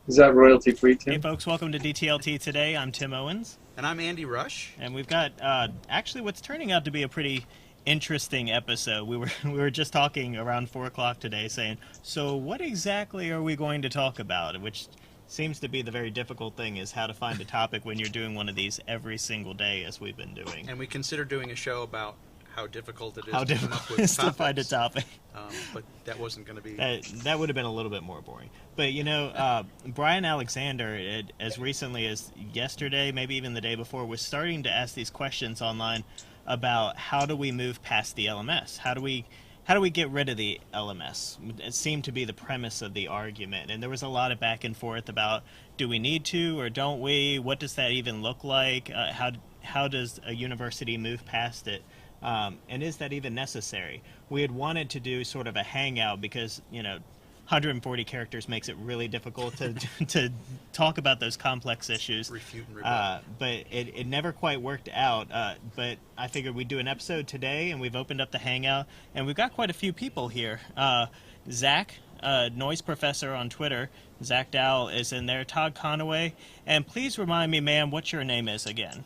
Is that royalty free, Tim? Hey folks, welcome to DTLT Today. I'm Tim Owens. And I'm Andy Rush. And we've got actually what's turning out to be a pretty interesting episode. We were just talking around 4 o'clock today saying, so what exactly are we going to talk about? Which seems to be the very difficult thing, is how to find a topic when you're doing one of these every single day, as we've been doing. And we considered doing a show about how difficult it is How to come difficult up with it is to topics. find a topic. But that wasn't going to be... That would have been a little bit more boring. But, you know, Brian Alexander, as recently as yesterday, maybe even the day before, was starting to ask these questions online about how do we move past the LMS? How do we get rid of the LMS? It seemed to be the premise of the argument. And there was a lot of back and forth about, do we need to or don't we? What does that even look like? How does a university move past it? And is that even necessary? We had wanted to do sort of a hangout because, you know, 140 characters makes it really difficult to talk about those complex issues. Refute and rebut. But it never quite worked out. But I figured we'd do an episode today, and we've opened up the hangout, and we've got quite a few people here. Zach, Noise Professor on Twitter, Zach Dow is in there. Todd Conaway, and please remind me, ma'am, what your name is again.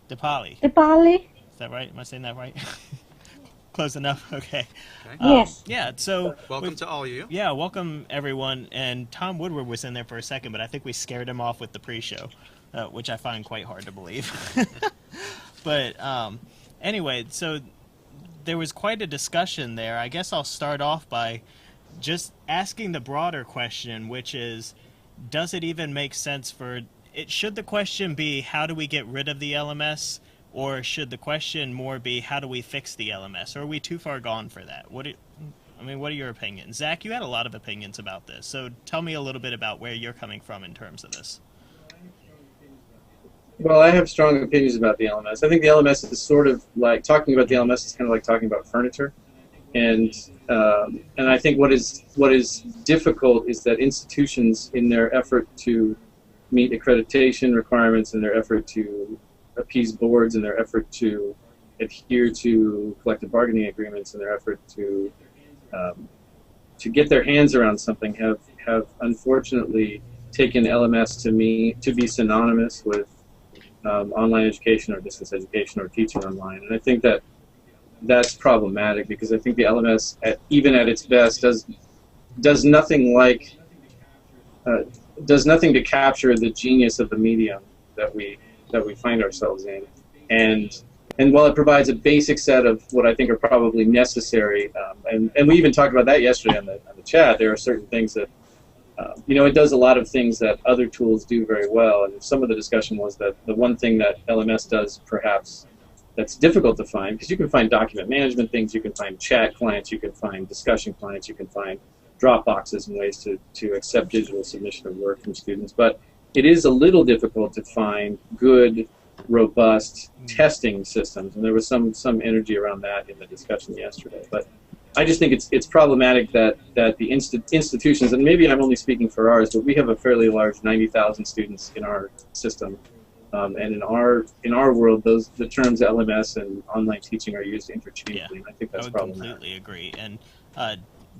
DePauli. DePauli. Is that right? Am I saying that right? Close enough? Okay. Yes. Yeah, so... Welcome to all of you. Yeah, welcome, everyone. And Tom Woodward was in there for a second, but I think we scared him off with the pre-show, which I find quite hard to believe. But anyway, so there was quite a discussion there. I guess I'll start off by just asking the broader question, which is, does it even make sense for... Should the question be, how do we get rid of the LMS? Or should the question more be, how do we fix the LMS? Or are we too far gone for that? What are your opinions? Zach, you had a lot of opinions about this. So tell me a little bit about where you're coming from in terms of this. Well, I have strong opinions about the LMS. I think the LMS is sort of like, talking about the LMS is kind of like talking about furniture. And I think what is difficult is that institutions, in their effort to meet accreditation requirements, in their effort to appease boards, in their effort to adhere to collective bargaining agreements, in their effort to get their hands around something, have unfortunately taken LMS to be synonymous with online education or distance education or teaching online. And I think that's problematic, because I think the LMS, even at its best, does nothing to capture the genius of the medium that we find ourselves in. And while it provides a basic set of what I think are probably necessary, and we even talked about that yesterday on the chat, there are certain things that, it does a lot of things that other tools do very well. And some of the discussion was that the one thing that LMS does perhaps that's difficult to find, because you can find document management things, you can find chat clients, you can find discussion clients, you can find Dropboxes and ways to accept digital submission of work from students. But it is a little difficult to find good, robust testing systems, and there was some energy around that in the discussion yesterday. But I just think it's problematic that the institutions, and maybe I'm only speaking for ours, but we have a fairly large 90,000 students in our system, and in our world, the terms LMS and online teaching are used interchangeably, and I think that's problematic. I would completely agree. And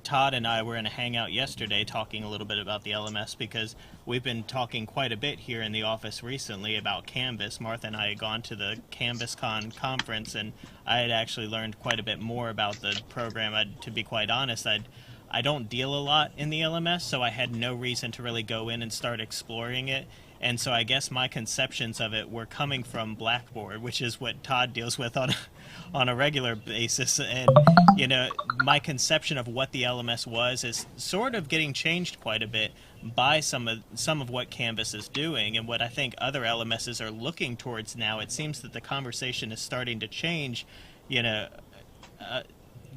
Todd and I were in a hangout yesterday talking a little bit about the LMS, because we've been talking quite a bit here in the office recently about Canvas. Martha and I had gone to the CanvasCon conference, and I had actually learned quite a bit more about the program. To be quite honest, I don't deal a lot in the LMS, so I had no reason to really go in and start exploring it. And so I guess my conceptions of it were coming from Blackboard, which is what Todd deals with on a regular basis. And, my conception of what the LMS was is sort of getting changed quite a bit by some of what Canvas is doing and what I think other LMSs are looking towards now. It seems that the conversation is starting to change,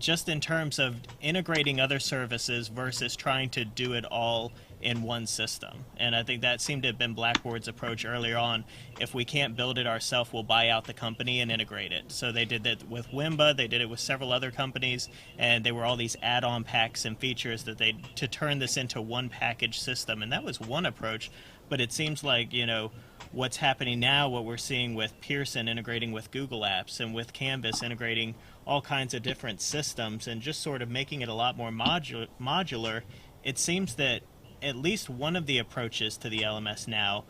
just in terms of integrating other services versus trying to do it all in one system. And I think that seemed to have been Blackboard's approach earlier on. If we can't build it ourselves, we'll buy out the company and integrate it. So they did that with Wimba, they did it with several other companies, and they were all these add-on packs and features that to turn this into one package system. And that was one approach, but it seems like, what's happening now, what we're seeing with Pearson integrating with Google Apps and with Canvas integrating all kinds of different systems and just sort of making it a lot more modular, it seems that at least one of the approaches to the LMS now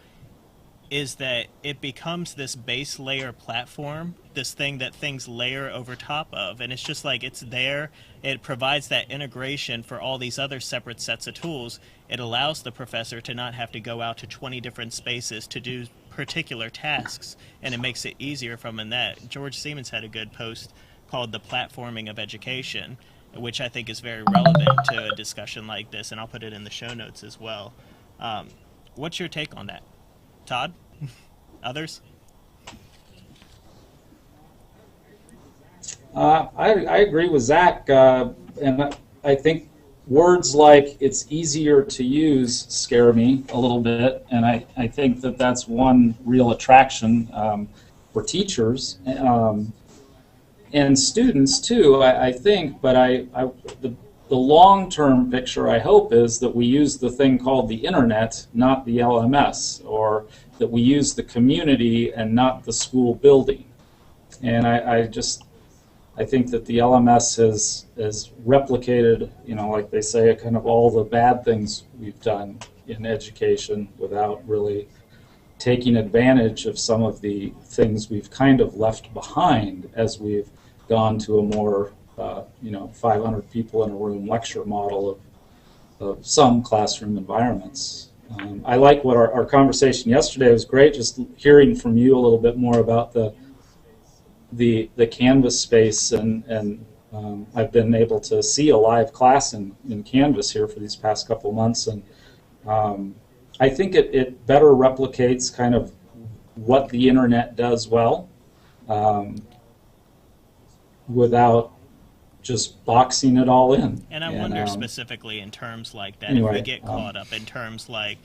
is that it becomes this base layer platform, this thing that things layer over top of, and it's just like it's there. It provides that integration for all these other separate sets of tools. It allows the professor to not have to go out to 20 different spaces to do particular tasks, and it makes it easier from in that. George Siemens had a good post called The Platforming of Education, which I think is very relevant to a discussion like this, and I'll put it in the show notes as well. What's your take on that? Todd? Others? I agree with Zach, and I think words like "it's easier to use" scare me a little bit, and I think that that's one real attraction for teachers and students too. I think, but the long-term picture, I hope, is that we use the thing called the internet, not the LMS, or that we use the community and not the school building. And I think that the LMS has replicated, like they say, kind of all the bad things we've done in education without really taking advantage of some of the things we've kind of left behind as we've gone to a more 500 people in a room lecture model of some classroom environments. I like what our conversation yesterday was great, just hearing from you a little bit more about the Canvas space, and I've been able to see a live class in Canvas here for these past couple months, and I think it better replicates kind of what the internet does well without just boxing it all in. And I wonder specifically in terms like that, anyway, if we get caught up in terms like,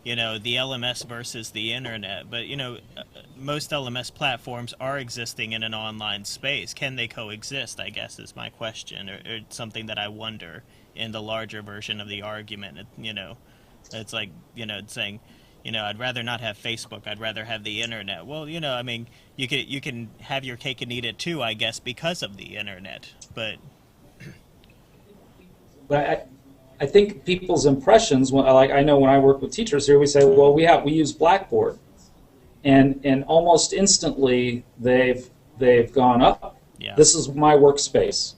the LMS versus the internet, but most LMS platforms are existing in an online space. Can they coexist, I guess, is my question, or something that I wonder in the larger version of the argument. It's like, saying, I'd rather not have Facebook, I'd rather have the internet. Well, you can have your cake and eat it too, I guess, because of the internet. But I think people's impressions, like I know when I work with teachers here, we say, well, we use Blackboard, and almost instantly they've gone up. Yeah. This is my workspace.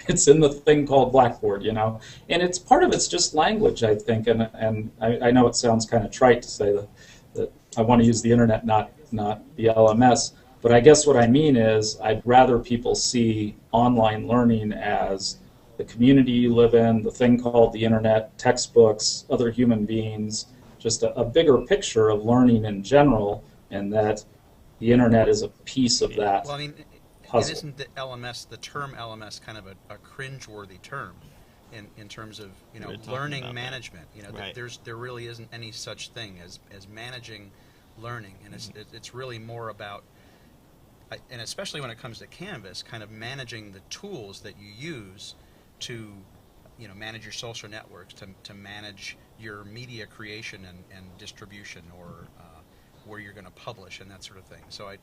It's in the thing called Blackboard, and it's part of it's just language, I think, and I know it sounds kind of trite to say that I want to use the internet, not the LMS, but I guess what I mean is I'd rather people see online learning as the community you live in, the thing called the internet, textbooks, other human beings, just a bigger picture of learning in general, and that the internet is a piece of that. Well, I mean, puzzle. And isn't the term LMS kind of a cringeworthy term in terms of learning management? Right. There really isn't any such thing as managing learning, and it's really more about, and especially when it comes to Canvas, kind of managing the tools that you use to manage your social networks, to manage your media creation and distribution, or where you're going to publish and that sort of thing. So I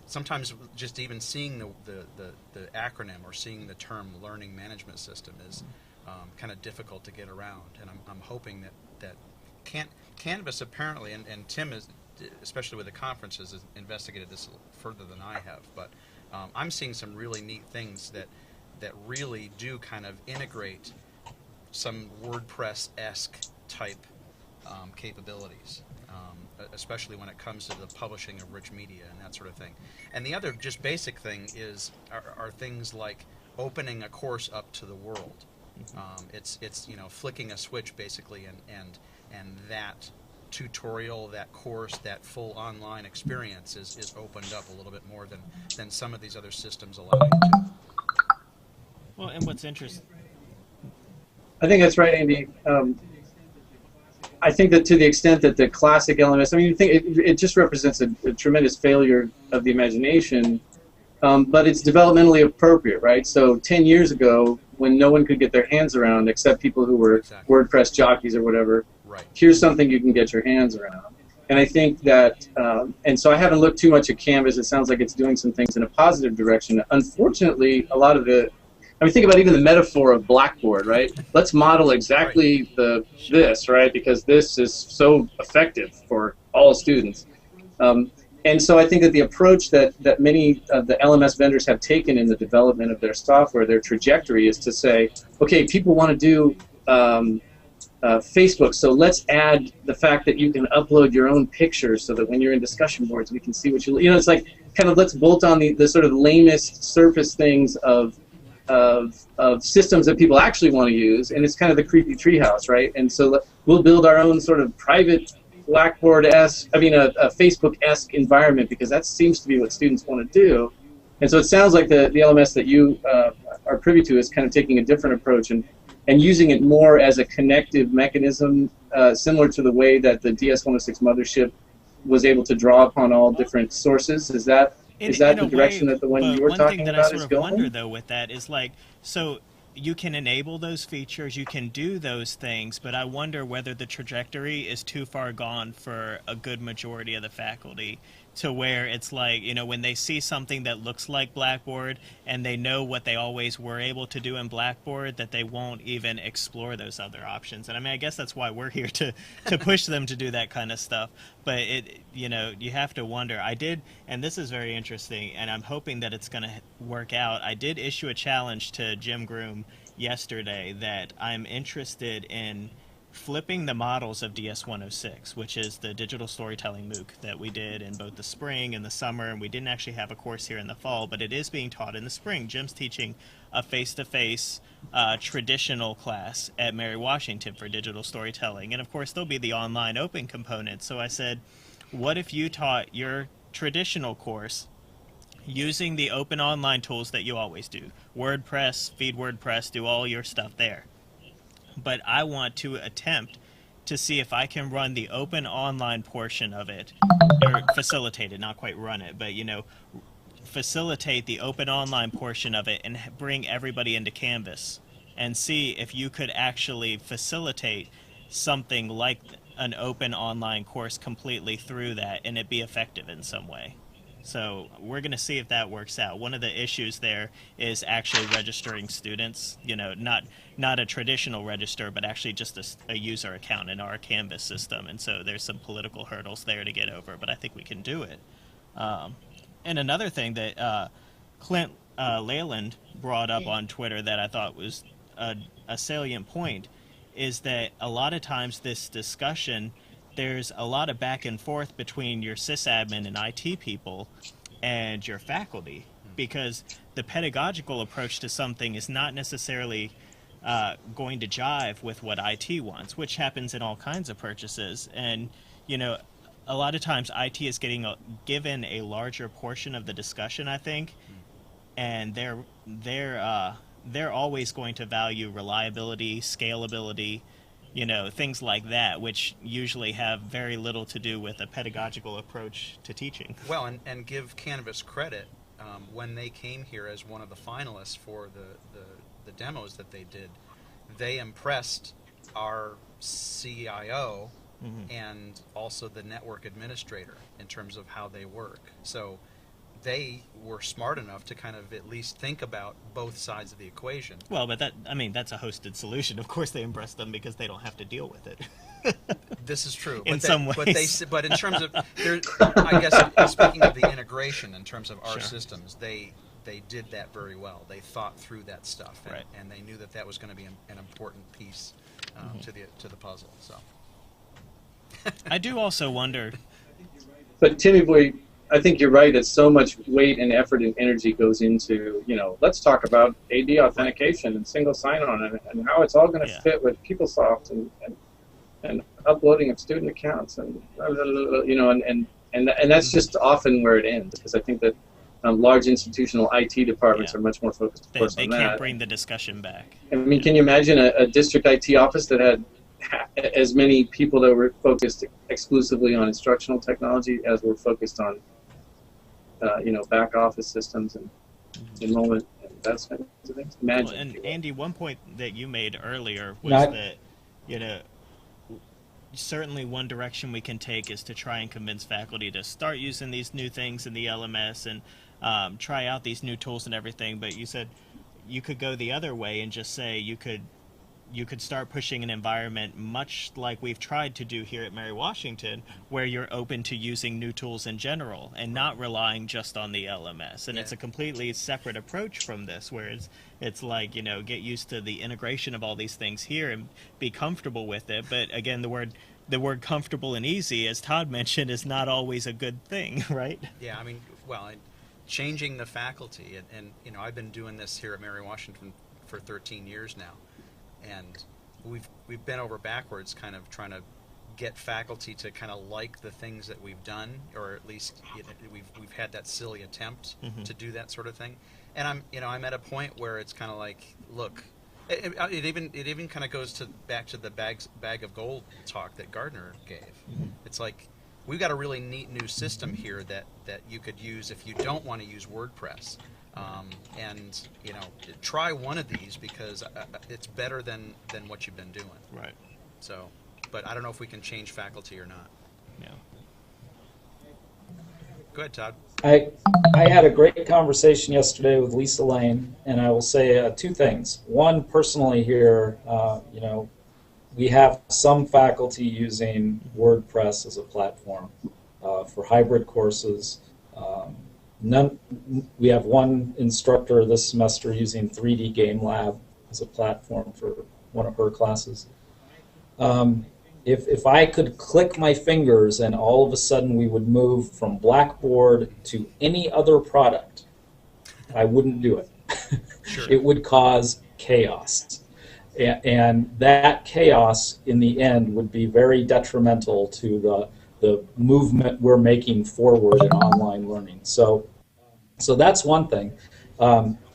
sometimes just even seeing the acronym or seeing the term learning management system is kind of difficult to get around, and I'm hoping that Canvas apparently, and Tim is, especially with the conferences, has investigated this further than I have, but I'm seeing some really neat things that really do kind of integrate some WordPress-esque type capabilities, especially when it comes to the publishing of rich media and that sort of thing. And the other just basic thing are things like opening a course up to the world. It's flicking a switch basically, and that tutorial, that course, that full online experience is opened up a little bit more than some of these other systems allow you to. Well, and what's interesting. I think that's right, Andy. I think that to the extent that the classic LMS, I mean, you think it just represents a tremendous failure of the imagination, but it's developmentally appropriate, right? So 10 years ago, when no one could get their hands around except people who were WordPress jockeys or whatever, here's something you can get your hands around. And I think that, and so I haven't looked too much at Canvas. It sounds like it's doing some things in a positive direction. Unfortunately, a lot of the, I mean, think about even the metaphor of Blackboard, right? Let's model exactly this, right? Because this is so effective for all students. And so I think that the approach that many of the LMS vendors have taken in the development of their software, their trajectory is to say, okay, people want to do Facebook, so let's add the fact that you can upload your own pictures so that when you're in discussion boards, we can see what you know, it's like kind of let's bolt on the sort of lamest surface things of systems that people actually want to use, and it's kind of the creepy treehouse, right? And so we'll build our own sort of private Blackboard-esque, I mean a Facebook-esque environment, because that seems to be what students want to do. And so it sounds like the LMS that you are privy to is kind of taking a different approach and using it more as a connective mechanism, similar to the way that the DS-106 mothership was able to draw upon all different sources. Is that the direction that the one you were talking about is going? One thing that I sort of wonder, though, with that is, like, so you can enable those features, you can do those things, but I wonder whether the trajectory is too far gone for a good majority of the faculty, to where it's like, you know, when they see something that looks like Blackboard and they know what they always were able to do in Blackboard, that they won't even explore those other options. And I mean, I guess that's why we're here to push them to do that kind of stuff. But it, you know, you have to wonder. I did, and this is very interesting, and I'm hoping that it's going to work out. I did issue a challenge to Jim Groom yesterday that I'm interested in flipping the models of DS-106, which is the digital storytelling MOOC that we did in both the spring and the summer, and we didn't actually have a course here in the fall, but it is being taught in the spring. Jim's teaching a face-to-face traditional class at Mary Washington for digital storytelling, and of course there'll be the online open component. So I said, what if you taught your traditional course using the open online tools that you always do? WordPress, feed WordPress, do all your stuff there. But I want to attempt to see if I can run the open online portion of it, or facilitate it, not quite run it, but, you know, facilitate the open online portion of it and bring everybody into Canvas and see if you could actually facilitate something like an open online course completely through that and it be effective in some way. So we're going to see if that works out. One of the issues there is actually registering students, you know, not a traditional register, but actually just a user account in our Canvas system. And so there's some political hurdles there to get over, but I think we can do it. And another thing that Clint Leyland brought up on Twitter that I thought was a salient point is that a lot of times this discussion, there's a lot of back and forth between your sysadmin and IT people and your faculty, because the pedagogical approach to something is not necessarily going to jive with what IT wants, which happens in all kinds of purchases. And, you know, a lot of times IT is getting given a larger portion of the discussion, I think, and they're always going to value reliability, scalability, you know, things like that, which usually have very little to do with a pedagogical approach to teaching. Well, and give Canvas credit, when they came here as one of the finalists for the demos that they did, they impressed our CIO and also the network administrator in terms of how they work. So they were smart enough to kind of at least think about both sides of the equation. Well, but that's a hosted solution. Of course they impress them because they don't have to deal with it. This is true. In some ways. But in terms of, I guess, speaking of the integration in terms of our systems, they did that very well. They thought through that stuff, and they knew that was going to be an important piece to the puzzle. So I do also wonder. But Timmy boy, I think you're right that so much weight and effort and energy goes into, you know, let's talk about AD authentication and single sign-on and how it's all going to fit with PeopleSoft and uploading of student accounts and, you know, and that's just often where it ends, because I think that large institutional IT departments Yeah. are much more focused, of course, They on can't that. bring the discussion back. I mean, can you imagine a district IT office that had as many people that were focused exclusively on instructional technology as were focused on, back office systems and enrollment and that kind of things? Imagine. Well, and Andy, one point that you made earlier was Not, that, you know, certainly one direction we can take is to try and convince faculty to start using these new things in the LMS and try out these new tools and everything. But you said you could go the other way and just say you could start pushing an environment much like we've tried to do here at Mary Washington, where you're open to using new tools in general and not relying just on the LMS. And it's a completely separate approach from this, where it's like, get used to the integration of all these things here and be comfortable with it. But again, the word comfortable and easy, as Todd mentioned, is not always a good thing, right? Yeah, I mean, well, changing the faculty, and I've been doing this here at Mary Washington for 13 years now. And we've been over backwards kind of trying to get faculty to kind of like the things that we've done, or at least we've had that silly attempt to do that sort of thing. And I'm at a point where it's kind of like, look, it even kind of goes back to the bag of gold talk that Gardner gave. It's like, we've got a really neat new system here that you could use if you don't want to use WordPress. And try one of these, because it's better than what you've been doing. Right. So, but I don't know if we can change faculty or not. Yeah. Go ahead, Todd. I had a great conversation yesterday with Lisa Lane, and I will say two things. One, personally here, we have some faculty using WordPress as a platform for hybrid courses. We have one instructor this semester using 3D Game Lab as a platform for one of her classes. If I could click my fingers and all of a sudden we would move from Blackboard to any other product, I wouldn't do it. Sure. It would cause chaos. And that chaos, in the end, would be very detrimental to the movement we're making forward in online learning. So that's one thing.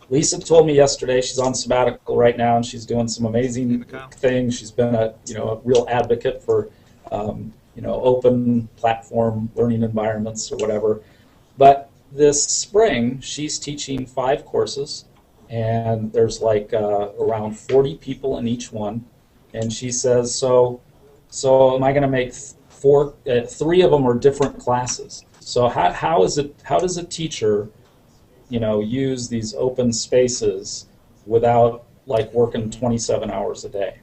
Lisa told me yesterday she's on sabbatical right now, and she's doing some amazing things. She's been a real advocate for open platform learning environments or whatever. But this spring she's teaching 5 courses, and there's like around 40 people in each one. And she says, so am I going to make 3 of them are different classes? So how does a teacher use these open spaces without like working 27 hours a day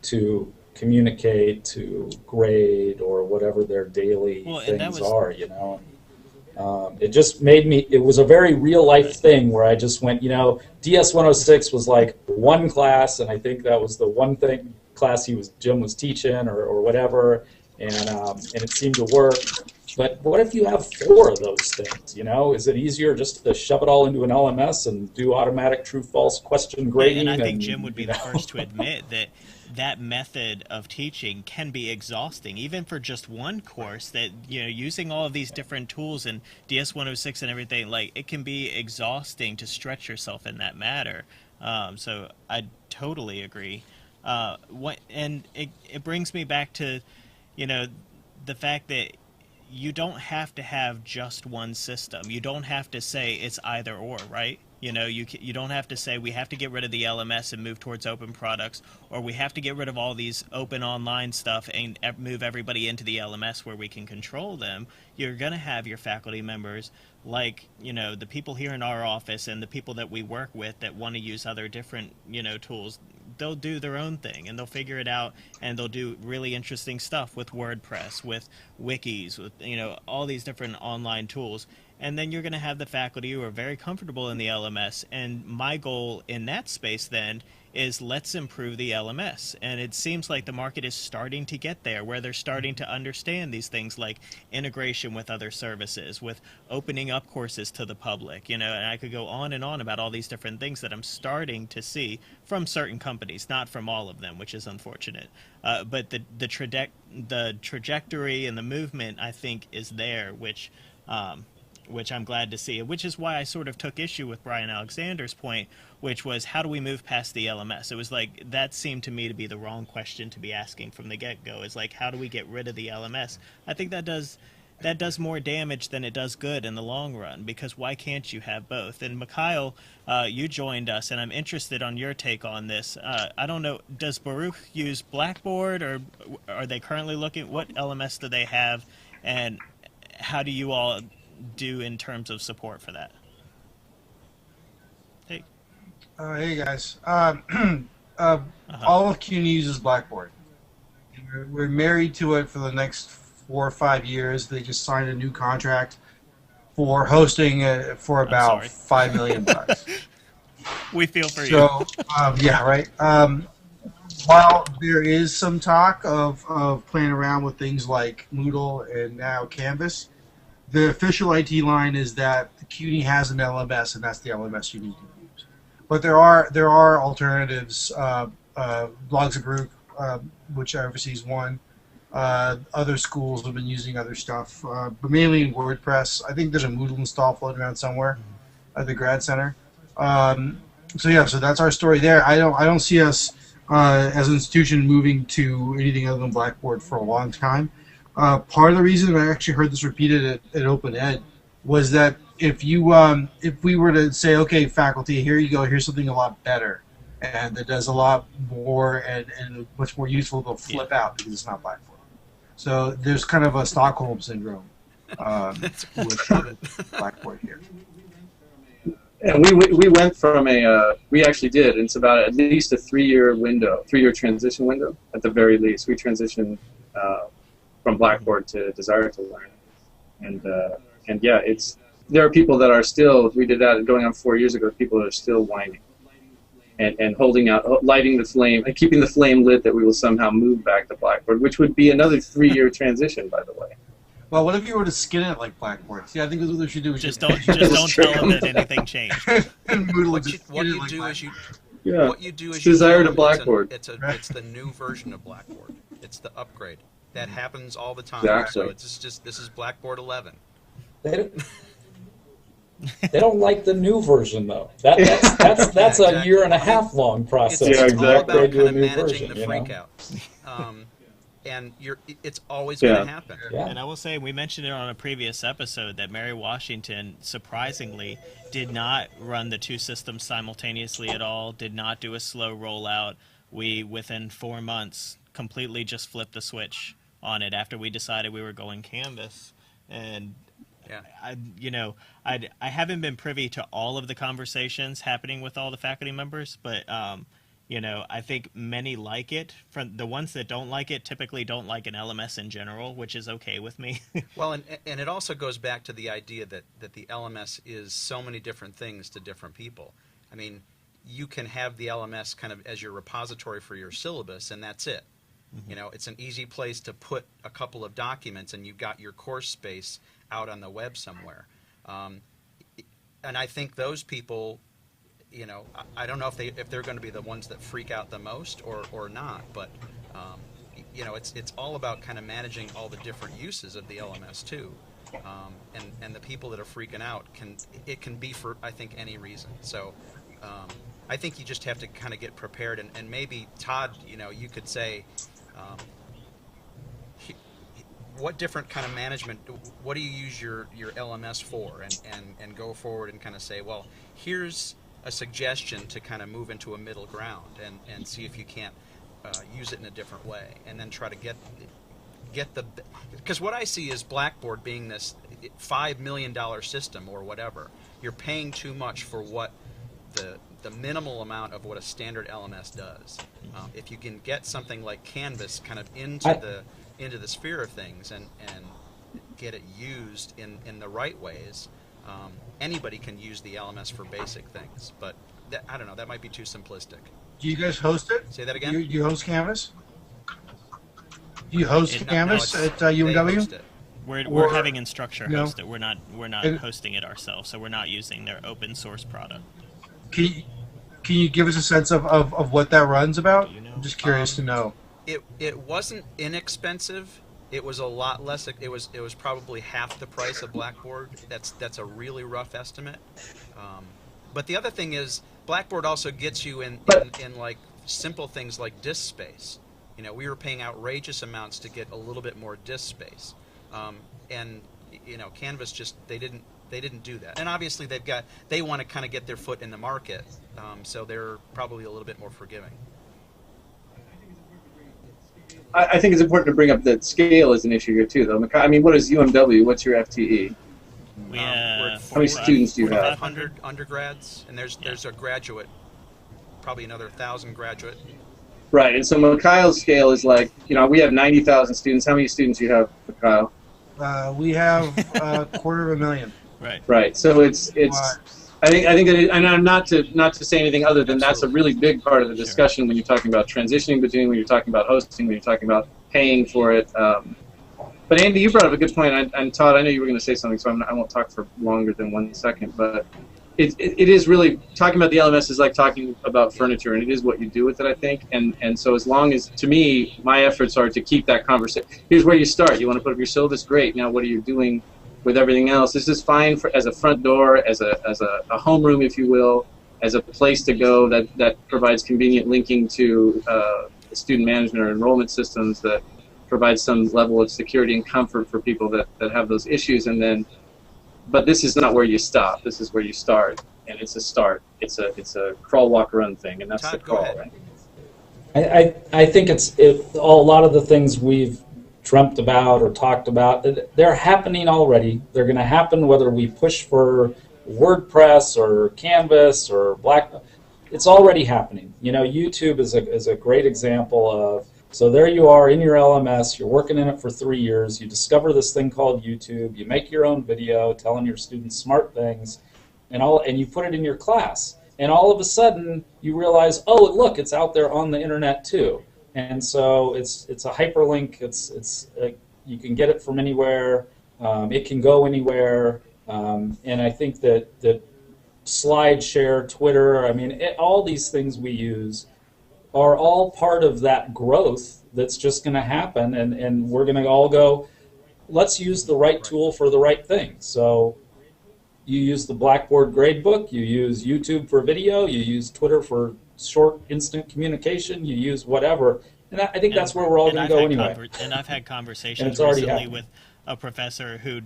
to communicate, to grade, or whatever their daily things are, It just made me, it was a very real life thing where I just went, DS 106 was like one class, and I think that was the one class Jim was teaching or whatever, and it seemed to work. But what if you have 4 of those things, Is it easier just to shove it all into an LMS and do automatic true-false question grading? And I think Jim would be the first to admit that method of teaching can be exhausting, even for just one course, that, using all of these different tools and DS-106 and everything, like, it can be exhausting to stretch yourself in that matter. So I totally agree. And it brings me back to, the fact that you don't have to have just one system. You don't have to say it's either or, right? You don't have to say we have to get rid of the LMS and move towards open products, or we have to get rid of all these open online stuff and move everybody into the LMS where we can control them. You're going to have your faculty members, like, the people here in our office and the people that we work with that want to use other different, tools. They'll do their own thing, and they'll figure it out, and they'll do really interesting stuff with WordPress, with wikis, with all these different online tools. And then you're going to have the faculty who are very comfortable in the LMS. And my goal in that space then is, let's improve the LMS. And it seems like the market is starting to get there, where they're starting to understand these things like integration with other services, with opening up courses to the public, and I could go on and on about all these different things that I'm starting to see from certain companies, not from all of them, which is unfortunate. But the trajectory and the movement, I think, is there, which which I'm glad to see, which is why I sort of took issue with Brian Alexander's point, which was how do we move past the LMS? It was like that seemed to me to be the wrong question to be asking from the get-go. Is like, how do we get rid of the LMS? I think that does more damage than it does good in the long run, because why can't you have both? And Mikhail, you joined us, and I'm interested on your take on this. I don't know, does Baruch use Blackboard, or are they currently looking, what LMS do they have, and how do you all do in terms of support for that? Hey. Hey guys. All of CUNY uses Blackboard. We're married to it for the next 4 or 5 years. They just signed a new contract for hosting for about $5 million. We feel for you. So, yeah, right. While there is some talk of playing around with things like Moodle and now Canvas, the official IT line is that the CUNY has an LMS, and that's the LMS you need to use. But there are alternatives. Blogs a Group, which oversees one. Other schools have been using other stuff, but mainly in WordPress. I think there's a Moodle install floating around somewhere at the Grad Center. So yeah, so that's our story there. I don't see us as an institution moving to anything other than Blackboard for a long time. Part of the reason I actually heard this repeated at Open Ed was that if we were to say, okay, faculty, here you go, here's something a lot better, and that does a lot more and much more useful, they'll flip out because it's not Blackboard. So there's kind of a Stockholm syndrome with Blackboard here. And we went from we actually did, and it's about at least a 3-year transition window at the very least. We transitioned from Blackboard to Desire to Learn, and yeah, there are people that are still, we did that going on 4 years ago, people that are still whining and holding out, lighting the flame, and keeping the flame lit that we will somehow move back to Blackboard, which would be another 3-year transition, by the way. Well, what if you were to skin it like Blackboard? See, I think what we should do is just don't tell them that anything changed. What you do is you Desire to Blackboard. It's the new version of Blackboard. It's the upgrade. That happens all the time. Exactly. So this is Blackboard 11. They don't like the new version though. That's a year and a half long process. It's exactly. all about kind of version, managing the freak out. And it's always going to happen. Yeah. And I will say, we mentioned it on a previous episode that Mary Washington, surprisingly, did not run the two systems simultaneously at all, did not do a slow rollout. We, within 4 months, completely just flipped the switch on it after we decided we were going Canvas. And yeah. I haven't been privy to all of the conversations happening with all the faculty members, but I think many like it. From the ones that don't like it, typically don't like an LMS in general, which is okay with me. Well, and it also goes back to the idea that the LMS is so many different things to different people. I mean, you can have the LMS kind of as your repository for your syllabus, and that's it. Mm-hmm. It's an easy place to put a couple of documents, and you've got your course space out on the web somewhere. And I think those people, I don't know if they're going to be the ones that freak out the most or not, but it's all about kind of managing all the different uses of the LMS too, and the people that are freaking out can be for, I think, any reason. So I think you just have to kind of get prepared, and maybe Todd, you could say, what different kind of management, what do you use your LMS for, and go forward and kind of say, well, here's a suggestion to kind of move into a middle ground and see if you can't use it in a different way, and then try to get the, because what I see is Blackboard being this $5 million system or whatever. You're paying too much for what the minimal amount of what a standard LMS does. If you can get something like Canvas kind of into the sphere of things and get it used in the right ways, anybody can use the LMS for basic things. But I don't know, that might be too simplistic. Do you guys host it? Say that again? You host Canvas? Do you host Canvas at UNW? We're having Instructure host it. We're not hosting it ourselves, so we're not using their open source product. Can you give us a sense of what that runs about? I'm just curious to know. It wasn't inexpensive, It was a lot less. It was probably half the price of Blackboard. That's a really rough estimate. Um, but the other thing is, Blackboard also gets you in like simple things like disk space. You know, we were paying outrageous amounts to get a little bit more disk space, and you know, Canvas just they didn't do that. And obviously they want to kind of get their foot in the market, so they're probably a little bit more forgiving. I think it's important to bring up that scale is an issue here too, though. I mean, what is UMW? What's your FTE? We We're at How many students do you have? 4,500 undergrads, and there's a graduate, probably another 1,000 graduate. Right, and so Mikhail's scale is like, you know, we have 90,000 students. How many students do you have, Mikhail? We have 250,000. Right. Right, so it's. Wow. I think that, and I'm not to say anything other than that's a really big part of the discussion when you're talking about transitioning between, when you're talking about hosting, when you're talking about paying for it. But Andy, you brought up a good point, and Todd, I know you were going to say something, so I won't talk for longer than 1 second. But it is really talking about the LMS is like talking about furniture, and it is what you do with it, I think. And so as long as, to me, my efforts are to keep that conversation. Here's where you start. You want to put up your syllabus, great. Now what are you doing with everything else? This is fine as a front door, as a homeroom, if you will, as a place to go that provides convenient linking to student management or enrollment systems, that provides some level of security and comfort for people that have those issues. And then, but this is not where you stop. This is where you start, and it's a start. It's a crawl, walk, run thing, and that's Todd, the go crawl, ahead. right? I think a lot of the things we've dreamt about or talked about, they're happening already. They're going to happen whether we push for WordPress or Canvas or Black. It's already happening. You know, YouTube is a great example of, so there you are in your LMS, you're working in it for 3 years, you discover this thing called YouTube, you make your own video telling your students smart things, and you put it in your class. And all of a sudden, you realize, oh, look, it's out there on the internet too. And so it's a hyperlink. You can get it from anywhere. It can go anywhere. And I think that SlideShare, Twitter, I mean, all these things we use are all part of that growth that's just going to happen. And we're going to all go, let's use the right tool for the right thing. So you use the Blackboard gradebook, you use YouTube for video, you use Twitter for short, instant communication, you use whatever. And I think that's where we're all going to go anyway. And I've had conversations already recently happened. with a professor who,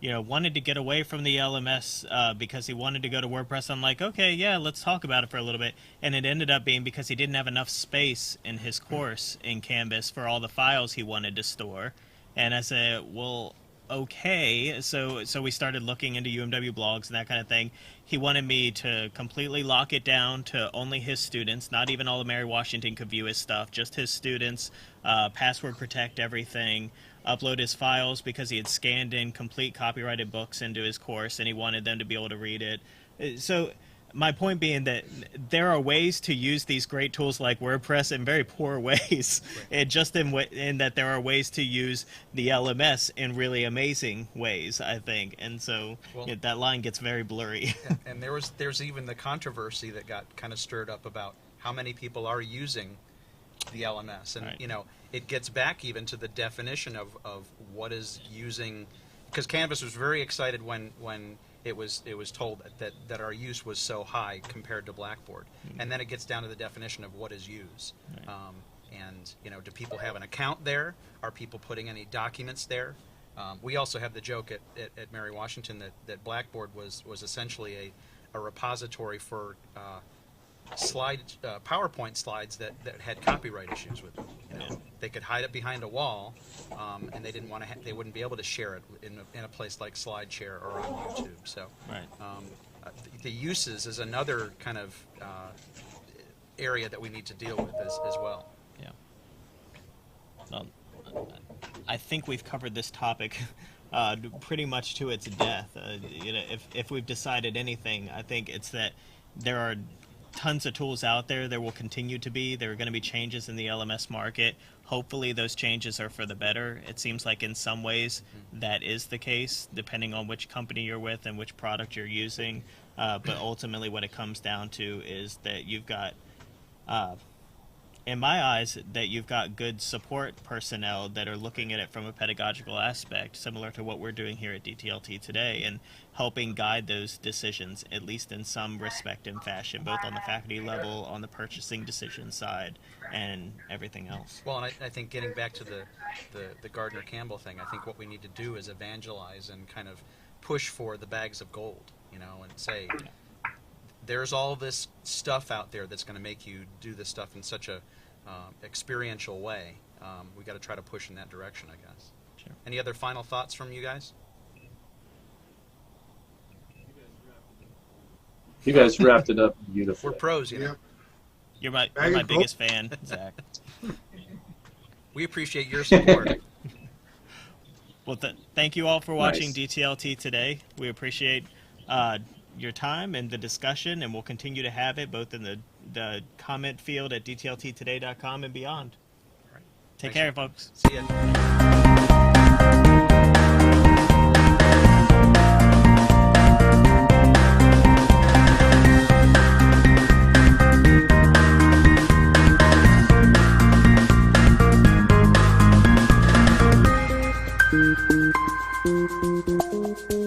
wanted to get away from the LMS because he wanted to go to WordPress. I'm like, okay, yeah, let's talk about it for a little bit. And it ended up being because he didn't have enough space in his course in Canvas for all the files he wanted to store. And I said, well, okay. So we started looking into UMW blogs and that kind of thing. He wanted me to completely lock it down to only his students. Not even all of Mary Washington could view his stuff, just his students. Password protect everything. Upload his files because he had scanned in complete copyrighted books into his course and he wanted them to be able to read it. So my point being that there are ways to use these great tools like WordPress in very poor ways, and just in that there are ways to use the LMS in really amazing ways, I think. And so that line gets very blurry. And there's even the controversy that got kind of stirred up about how many people are using the LMS, and Right. It gets back even to the definition of what is using, because Canvas was very excited when it was told that our use was so high compared to Blackboard, and then it gets down to the definition of what is use. Right. And do people have an account there? Are people putting any documents there? We also have the joke at Mary Washington that Blackboard was essentially a repository for PowerPoint slides that had copyright issues with them. They could hide it behind a wall, and they didn't want to. They wouldn't be able to share it in a place like SlideShare or on YouTube. So, Right. The uses is another kind of area that we need to deal with as well. Yeah. Well, I think we've covered this topic pretty much to its death. If we've decided anything, I think it's that there are tons of tools out there. There will continue to be. There are going to be changes in the LMS market. Hopefully those changes are for the better. It seems like in some ways that is the case, depending on which company you're with and which product you're using. But ultimately what it comes down to is that you've got in my eyes, that you've got good support personnel that are looking at it from a pedagogical aspect, similar to what we're doing here at DTLT today, and helping guide those decisions, at least in some respect and fashion, both on the faculty level, on the purchasing decision side, and everything else. Well, and I think getting back to the Gardner Campbell thing, I think what we need to do is evangelize and kind of push for the bags of gold, and say, there's all this stuff out there that's going to make you do this stuff in such a experiential way. We got to try to push in that direction, I guess. Sure. Any other final thoughts from you guys? You guys wrapped it up beautifully. We're pros, Yep. You're my biggest fan, Zach. We appreciate your support. Well, thank you all for watching Nice. DTLT today. We appreciate your time and the discussion, and we'll continue to have it both in the comment field at dtlttoday.com and beyond. All right. Take Thanks. care, folks. See ya. Thank you.